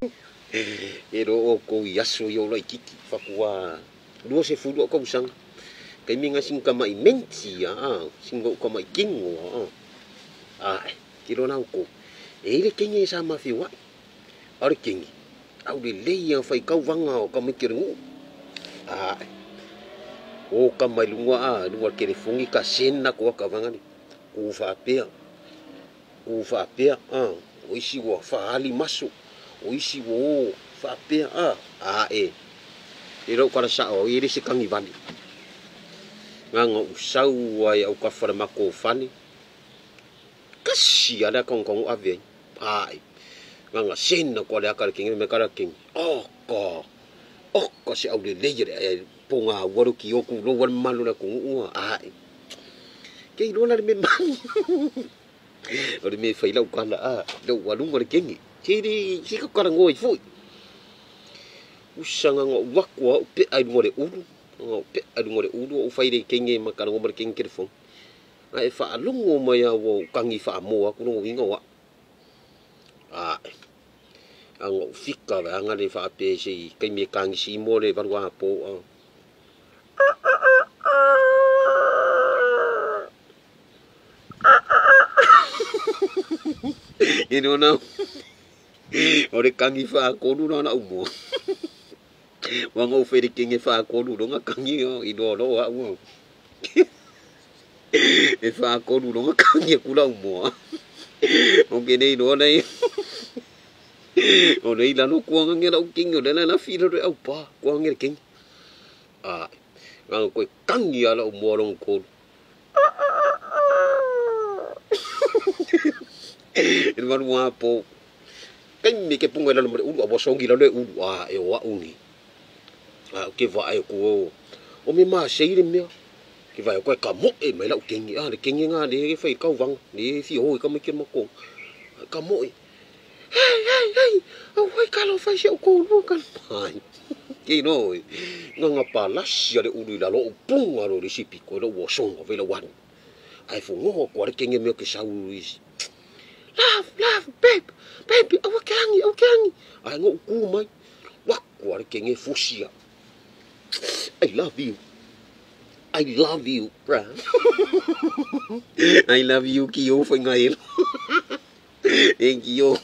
E ro o ko yaso yo lai kiki fakua. Dua se fudu ko usang. Kai minga sing ka mai menti sing ko mai kingo kiro na ko. E le kingi sa ma fi wa. Ar kingi. Au le lei fai kau vanga o ka mai kiringu. O ka mai lunga lunga kere fungi ka sena ko ka vanga ni. Ku fa pea. Ku fa pea o isi wo fa ali masu. O isi wo fa pea e ro kara sa o iri se kangi vani nganga usau ai au ka fara mako fani kasi ada kong kong ave nganga sena ko le akar king me kara king ko se au le leje ponga waru ki oku lo wan malu na ku ke ro na me man o me fai lau kana do walunga le kingi Kiri sika karangoi fui. Usanga ngo wakwa pe ai ngore uru. Ngo pe ai ngore uru o fai de kenge makarango mar kenge kirfo. Ai fa alungo maya wo kangi fa mo aku ngo winga wa. Ngo fika va ngare fa pe si kai me kangi si mo le barwa po. You don't know. Ore kangi fa ko nu na umo. Wang o feri kinge fa ko nu nga kangi i do lo wa umo. E fa ko nu nga kangi ku la umo. O ke nei no nei. O nei la no ko nga ngera o kingo na fi ro au pa ko ngera king. Nga ko kangi ala umo long ko. Ini baru apa? Kan mi ke punga la nomor ulu abosongi la le ulu e wa uni ke va ai ko o mi ma sei le me ke va ko ka mo e mai la kengi le kengi nga le fai kau vang le fi ho ka me ke mo ko ka mo hey o wai ka lo fai se ko lu kan pai ke no nga palas ya le ulu la lo punga lo si piko lo wo songo ve la wan ai fu ngo ko le kengi me ke sa ulu Love, baby, awakangi. Ai ngo ku mai. Wak ko ar kenge fusia. I love you, bra. I love you, Kyo, foi ngai. Thank you.